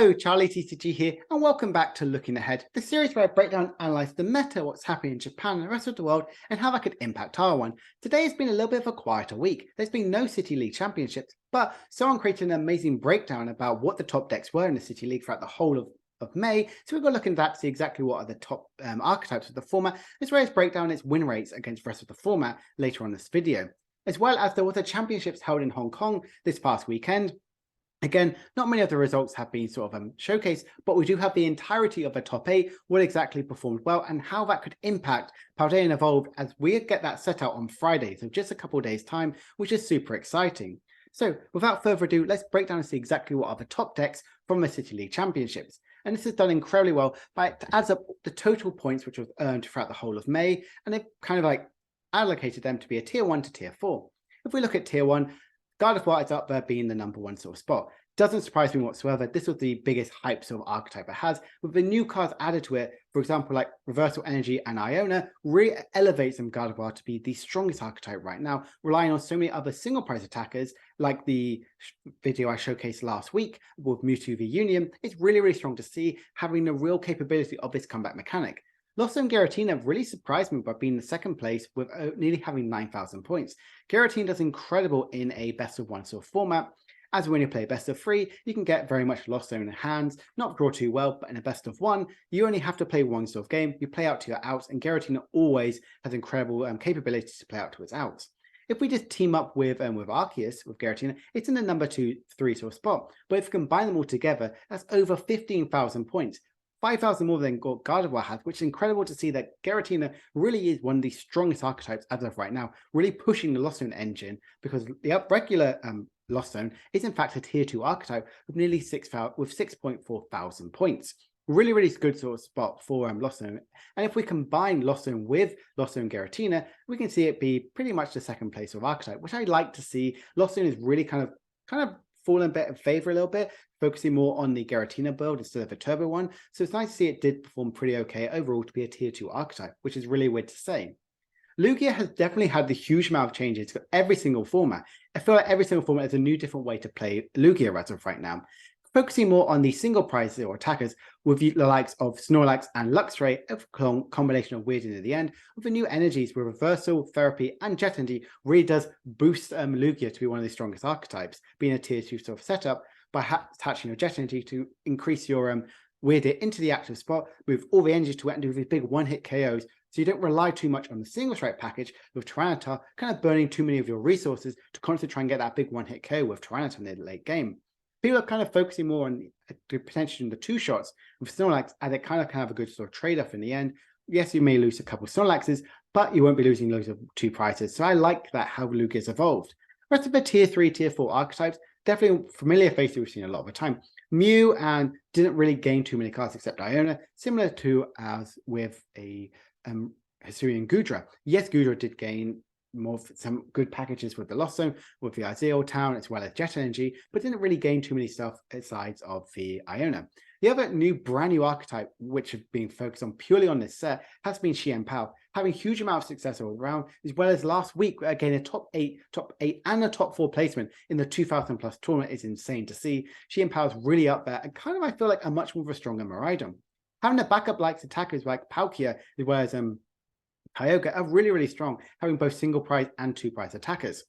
Hello, Charlie TCG here, and welcome back to Looking Ahead, the series where I break down and analyse the meta, what's happening in Japan and the rest of the world, and how that could impact our one. Today has been a little bit of a quieter week. There's been no City League championships, but someone created an amazing breakdown about what the top decks were in the City League throughout the whole of May, so we're going to look into that to see exactly what are the top archetypes of the format, as well as break down its win rates against the rest of the format later on in this video. As well as there was a championships held in Hong Kong this past weekend. Again, not many of the results have been sort of showcased, but we do have the entirety of the top 8, what exactly performed well, and how that could impact Paldea and Evolved as we get that set out on Friday, so just a couple of days' time, which is super exciting. So without further ado, let's break down and see exactly what are the top decks from the City League Championships. And this is done incredibly well by it adds up the total points which was earned throughout the whole of May, and they've kind of like allocated them to be a tier 1 to tier 4. If we look at tier 1, God of War is up there being the #1 sort of spot. Doesn't surprise me whatsoever. This was the biggest hype sort of archetype it has, with the new cards added to it. For example, like Reversal Energy and Iona really elevates them God of War to be the strongest archetype right now, relying on so many other single price attackers, like the video I showcased last week with Mewtwo v Union. It's really strong to see having the real capability of this comeback mechanic. Losso and Giratina really surprised me by being in second place with nearly having 9,000 points. Giratina does incredible in a best of 1 sort of format, as when you play best of 3, you can get very much Losso in hands, not draw too well, but in a best of 1, you only have to play one sort of game, you play out to your outs, and Giratina always has incredible capabilities to play out to its outs. If we just team up with Arceus, with Giratina, it's in the #2, 3 sort of spot, but if we combine them all together, that's over 15,000 points. 5,000 more than God of War has, which is incredible to see that Giratina really is one of the strongest archetypes as of right now, really pushing the Lost Zone engine, because the regular Lost Zone is in fact a tier 2 archetype with nearly 6.4 thousand points. Really good sort of spot for Lost Zone. And if we combine Lost Zone with Lost Zone Giratina, we can see it be pretty much the second place of archetype, which I like to see. Lost Zone is really kind of fallen a bit in favor a little bit, focusing more on the Giratina build instead of a turbo one. So it's nice to see it did perform pretty okay overall to be a tier 2 archetype, which is really weird to say. Lugia has definitely had the huge amount of changes for every single format. I feel like every single format is a new different way to play Lugia as of right now. Focusing more on the single prizes or attackers with the likes of Snorlax and Luxray, a combination of weird at the end, with the new energies with Reversal, Therapy, and Jet Energy really does boost Lugia to be one of the strongest archetypes, being a tier 2 sort of setup by attaching your Jet Energy to increase your Weird It into the active spot, move all the energies to it and do these big one-hit KOs, so you don't rely too much on the single strike package with Tyranitar kind of burning too many of your resources to constantly try and get that big one-hit KO with Tyranitar in the late game. People are kind of focusing more on the potential in the 2 shots with Snorlax, as it kind of can have a good sort of trade-off in the end. Yes, you may lose a couple of Snorlaxes, but you won't be losing loads of 2 prizes. So I like that how Lugia's evolved. The rest of the tier 3, tier 4 archetypes, definitely familiar faces we've seen a lot of the time. Mew and didn't really gain too many cards except Iona, similar to as with a Hisuian Gudra. Yes, Gudra did gain some good packages with the Lost Zone, with the Azeel Town, as well as Jet Energy, but didn't really gain too many stuff aside of the Iona. The other brand new archetype, which have been focused on purely on this set, has been Xianpao, having huge amount of success all around, as well as last week, again, a top 8 and a top 4 placement in the 2,000 plus tournament is insane to see. Xianpao is really up there, and kind of, I feel like, a much more of a stronger Miraidon. Having a backup like attackers like Palkia, as well as Kyogre are really strong, having both single prize and 2 prize attackers.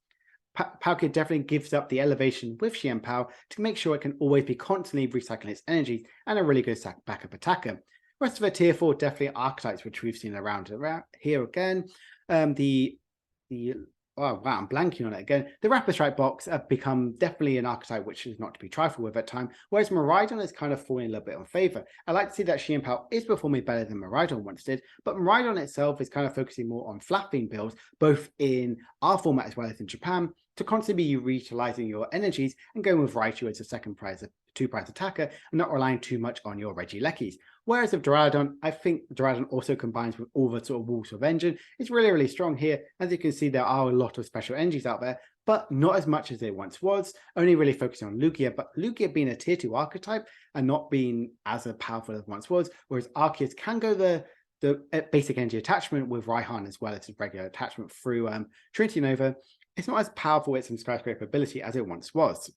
Palkia definitely gives up the elevation with Xianpao to make sure it can always be constantly recycling its energies and a really good backup attacker. Rest of the tier 4 definitely archetypes which we've seen around here again. Oh wow, I'm blanking on it again. The Rapid Strike box have become definitely an archetype which is not to be trifled with at time, whereas Miraidon is kind of falling a little bit in favor. I like to see that Xianpao is performing better than Miraidon once did, but Miraidon itself is kind of focusing more on flat-beam builds, both in our format as well as in Japan, to constantly be utilizing your energies and going with Raichu as a second prize, 2 prize attacker, and not relying too much on your Regielekis. Whereas with Duraludon, I think Duraludon also combines with all the sort of walls of engine. It's really strong here. As you can see, there are a lot of special energies out there, but not as much as it once was, only really focusing on Lugia, but Lugia being a tier 2 archetype and not being as powerful as it once was, whereas Arceus can go the basic energy attachment with Raihan as well as his regular attachment through Trinity Nova. It's not as powerful with some skyscraper ability as it once was.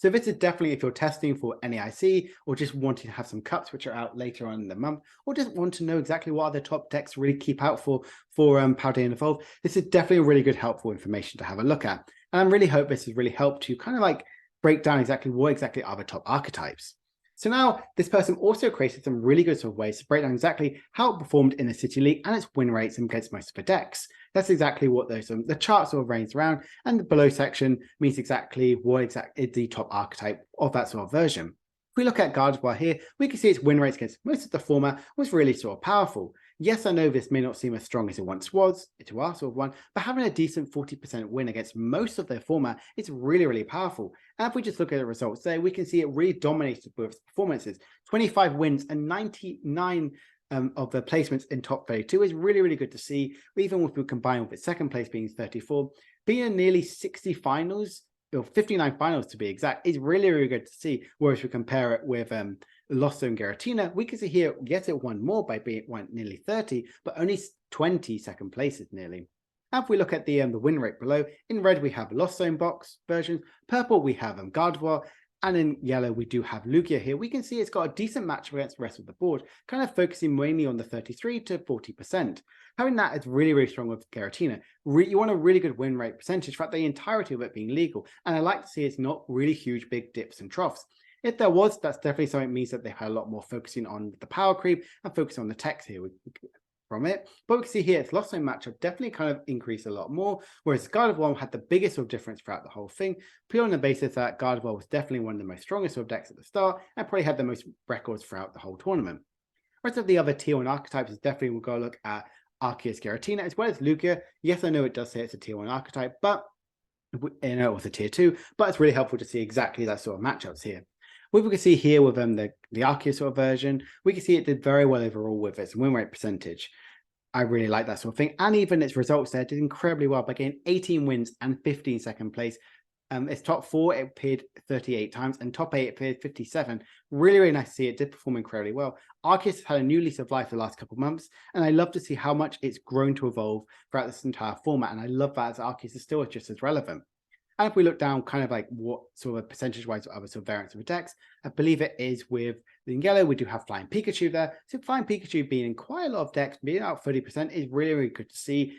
So this is definitely if you're testing for NAIC or just wanting to have some cups which are out later on in the month, or just want to know exactly what other top decks really keep out for Paldea and Evolve, this is definitely a really good helpful information to have a look at. And I really hope this has really helped you kind of like break down exactly what exactly are the top archetypes. So now this person also created some really good sort of ways to break down exactly how it performed in the City League and its win rates against most of the decks. That's exactly what those the chart sort of ranges around, and the below section means exactly what is the top archetype of that sort of version. If we look at Gardevoir here, we can see its win rates against most of the format was really sort of powerful. Yes, I know this may not seem as strong as it once was, to our sort of one, but having a decent 40% win against most of their format is really, really powerful. And if we just look at the results there, we can see it really dominated with performances. 25 wins and 99 of the placements in top 32 is really, really good to see, even if we combine with its second place being 34. Being in nearly 60 finals, or 59 finals to be exact, is really, really good to see. Whereas if we compare it with Losso and Giratina, we can see here, yes, it won more by being nearly 30, but only 20 second places nearly. And if we look at the win rate below, in red we have Losso box versions, purple we have Gardevoir, and in yellow we do have Lugia here. We can see it's got a decent matchup against the rest of the board, kind of focusing mainly on the 33 to 40%. Having that is really, really strong with Giratina. You want a really good win rate percentage throughout the entirety of it being legal, and I like to see it's not really huge big dips and troughs. If there was, that's definitely something that means that they've had a lot more focusing on the power creep and focusing on the text here from it. But we can see here its Lost Zone matchup definitely kind of increased a lot more, whereas Gardevoir had the biggest sort of difference throughout the whole thing, purely on the basis that Gardevoir was definitely one of the most strongest sort of decks at the start and probably had the most records throughout the whole tournament. The rest of the other tier 1 archetypes is definitely we'll go look at Arceus Giratina as well as Lugia. Yes, I know it does say it's a tier 1 archetype, but you know, it was a tier 2, but it's really helpful to see exactly that sort of matchups here. What we can see here with the Arceus sort of version, we can see it did very well overall with its win rate percentage. I really like that sort of thing. And even its results there did incredibly well by getting 18 wins and 15 second place. Its top 4, it appeared 38 times, and top 8, it appeared 57. Really, really nice to see. It did perform incredibly well. Arceus has had a new lease of life the last couple of months, and I love to see how much it's grown to evolve throughout this entire format. And I love that as Arceus is still just as relevant. And if we look down kind of like what sort of percentage-wise other sort of variants of the decks, I believe it is with the yellow, we do have Flying Pikachu there. So Flying Pikachu being in quite a lot of decks, being out 30% is really, really good to see.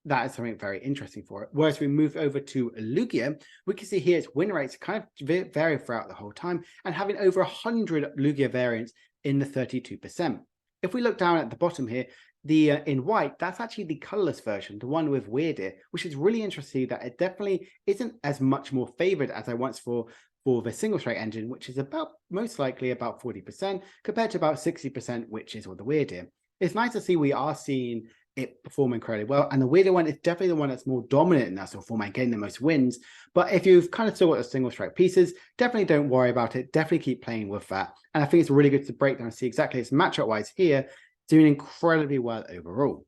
That is something very interesting for it. Whereas we move over to Lugia, we can see here its win rates kind of vary throughout the whole time and having over 100 Lugia variants in the 32%. If we look down at the bottom here, the in white, that's actually the colorless version, the one with Weird, which is really interesting that it definitely isn't as much more favored as I once for the single strike engine, which is about most likely about 40% compared to about 60%, which is with the Weird. It's nice to see we are seeing it perform incredibly well, and the Weird one is definitely the one that's more dominant in that sort of format, getting the most wins. But if you've kind of still got the single strike pieces, definitely don't worry about it. Definitely keep playing with that. And I think it's really good to break down and see exactly its matchup wise here, doing incredibly well overall.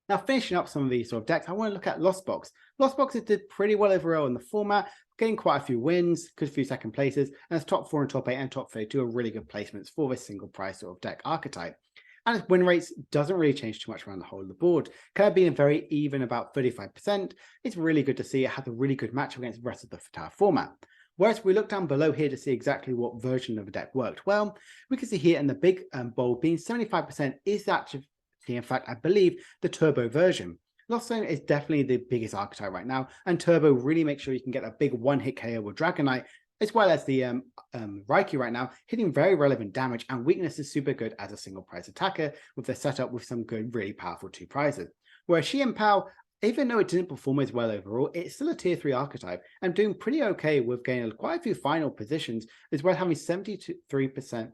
Now, finishing up some of these sort of decks, I want to look at Lost Box. Lost Boxes did pretty well overall in the format, getting quite a few wins, good few second places, and its top 4 and top 8 and top 32 are really good placements for this single price sort of deck archetype. And its win rates doesn't really change too much around the whole of the board. Kind of being very even, about 35%. It's really good to see it has a really good match against the rest of the entire format. Whereas we look down below here to see exactly what version of the deck worked well, we can see here in the big bold being 75% is actually, in fact, I believe, the turbo version. Lost Zone is definitely the biggest archetype right now, and turbo really makes sure you can get a big one-hit KO with Dragonite, as well as the Raikou right now, hitting very relevant damage, and weakness is super good as a single prize attacker with the setup with some good, really powerful 2 prizes. Whereas Xianpao, even though it didn't perform as well overall, it's still a tier 3 archetype and doing pretty okay with gaining quite a few final positions, as well as having 73%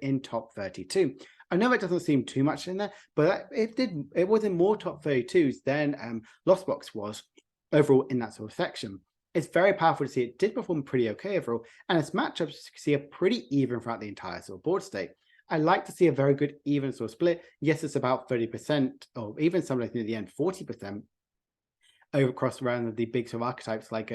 in top 32. I know it doesn't seem too much in there, but it was in more top 32s than Lost Box was overall in that sort of section. It's very powerful to see it did perform pretty okay overall, and its matchups you can see are pretty even throughout the entire sort of board state. I like to see a very good even sort of split. Yes, it's about 30%, or even something near the end, 40% over across around the big sort of archetypes like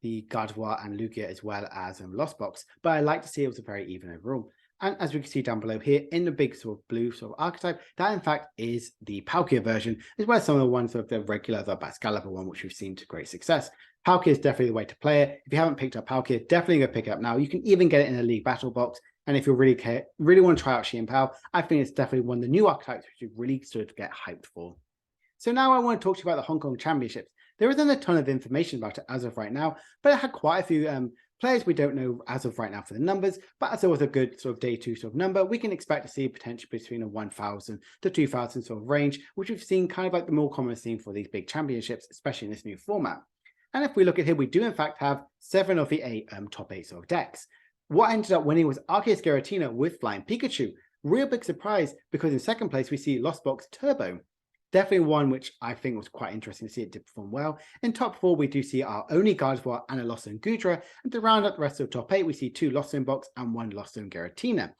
the Gardevoir and Lugia, as well as Lost Box. But I like to see it was a very even overall. And as we can see down below here in the big sort of blue sort of archetype, that in fact is the Palkia version, as well as some of the ones of the regular, the Bascalibur one, which we've seen to great success. Palkia is definitely the way to play it. If you haven't picked up Palkia, definitely go pick it up now. You can even get it in a League Battle box. And if you really want to try out Xianpao, I think it's definitely one of the new archetypes which you really sort of get hyped for. So now I want to talk to you about the Hong Kong Championships. There isn't a ton of information about it as of right now, but it had quite a few players we don't know as of right now for the numbers, but as it was a good sort of day two sort of number, we can expect to see potentially between a 1,000 to 2,000 sort of range, which we've seen kind of like the more common theme for these big championships, especially in this new format. And if we look at here, we do in fact have 7 of the 8 top 8 sort of decks. What ended up winning was Arceus Giratina with Flying Pikachu. Real big surprise, because in second place we see Lost Box Turbo. Definitely one which I think was quite interesting to see it did perform well. In top 4, we do see our only Gardevoir and a Lost Zone Goodra, and to round up the rest of the top 8, we see 2 Lost Zone Box and 1 Lost Zone Giratina.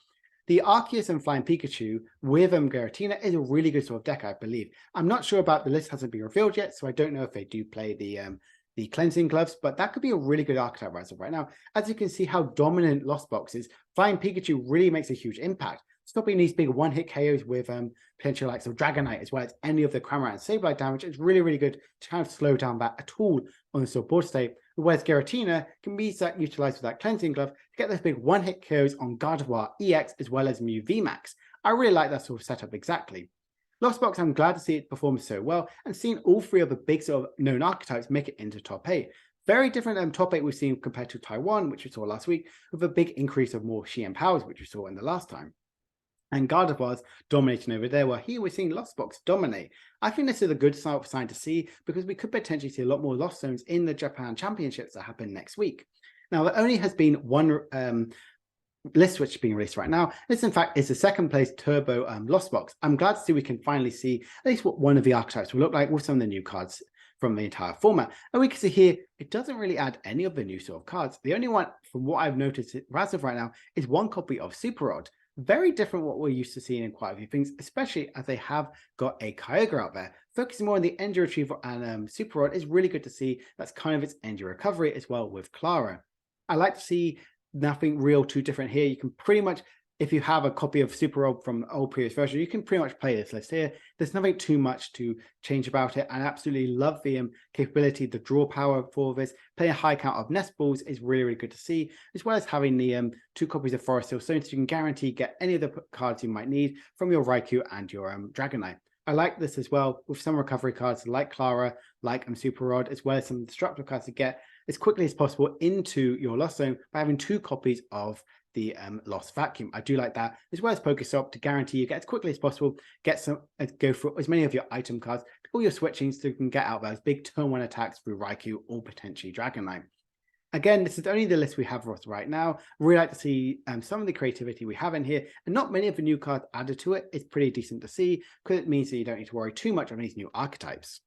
The Arceus and Flying Pikachu with Giratina is a really good sort of deck, I believe. I'm not sure about the list, hasn't been revealed yet, so I don't know if they do play the cleansing gloves, but that could be a really good archetype as of right now. As you can see how dominant Lost Box is, Flying Pikachu really makes a huge impact, stopping these big one-hit KOs with potential likes of Dragonite, as well as any of the Cramorant and Sableye damage. It's really, really good to kind of slow down that at all on the support state, whereas Giratina can be utilized with that cleansing glove to get those big one-hit KOs on Gardevoir EX as well as Mew VMAX. I really like that sort of setup exactly. Lost Box, I'm glad to see it perform so well, and seeing all 3 of the big sort of known archetypes make it into top 8. Very different top 8 we've seen compared to Taiwan, which we saw last week, with a big increase of more Xianpaos, which we saw in the last time. And Gardevoir's dominating over there, while here we're seeing Lost Box dominate. I think this is a good sign to see, because we could potentially see a lot more Lost Zones in the Japan Championships that happen next week. Now, there only has been one list which is being released right now. This in fact is the second place Turbo Lost Box. I'm glad to see we can finally see at least what one of the archetypes will look like with some of the new cards from the entire format. And we can see here, it doesn't really add any of the new sort of cards. The only one, from what I've noticed as of right now, is one copy of Super Rod. Very different what we're used to seeing in quite a few things, especially as they have got a Kyogre out there. Focusing more on the energy retrieval and Super Rod is really good to see. That's kind of its energy recovery as well with Clara. I like to see nothing real too different here. You can pretty much, if you have a copy of Super Rod from the old previous version, you can pretty much play this list here. There's nothing too much to change about it. I absolutely love the capability, the draw power for this. Playing a high count of Nest Balls is really, really good to see, as well as having the 2 copies of Forest Hill Stone, so you can guarantee get any of the cards you might need from your Raikou and your Dragonite. I like this as well with some recovery cards like Clara, like Super Rod, as well as some destructive cards to get as quickly as possible into your Lost Zone by having 2 copies of the Lost Vacuum. I do like that, as well as Pokestop, to guarantee you get as quickly as possible, get some, go for as many of your item cards, all your switching, so you can get out those big turn 1 attacks through Raikou or potentially Dragonite. Again, this is only the list we have for us right now. Really like to see some of the creativity we have in here, and not many of the new cards added to it. It's pretty decent to see, because it means that you don't need to worry too much on these new archetypes.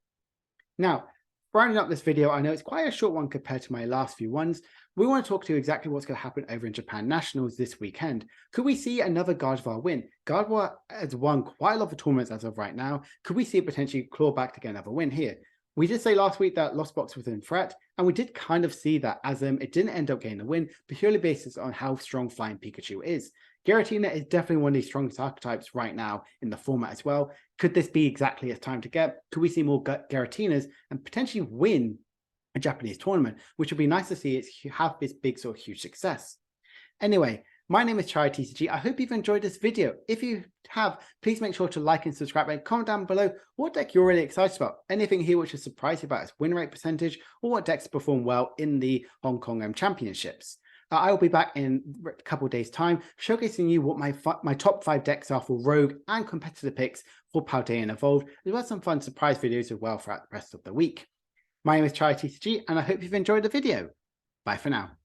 Now, rounding up this video, I know it's quite a short one compared to my last few ones. We want to talk to you exactly what's going to happen over in Japan Nationals this weekend. Could we see another Gardevoir win? Gardevoir has won quite a lot of tournaments as of right now. Could we see it potentially claw back to get another win here? We did say last week that Lost Box was in threat, and we did kind of see that, as it didn't end up getting the win, purely based on how strong Flying Pikachu is. Giratina is definitely one of the strongest archetypes right now in the format as well. Could this be exactly its time to get? Could we see more Giratinas and potentially win a Japanese tournament, which would be nice to see it have this big sort of huge success? Anyway, my name is Chai TCG. I hope you've enjoyed this video. If you have, please make sure to like and subscribe, and comment down below what deck you're really excited about. Anything here which has surprised you about its win rate percentage, or what decks perform well in the Hong Kong Championships. I will be back in a couple of days' time, showcasing you what my top 5 decks are for Rogue and competitor picks for Paldea and Evolved, as well as some fun surprise videos as well throughout the rest of the week. My name is Chai TCG, and I hope you've enjoyed the video. Bye for now.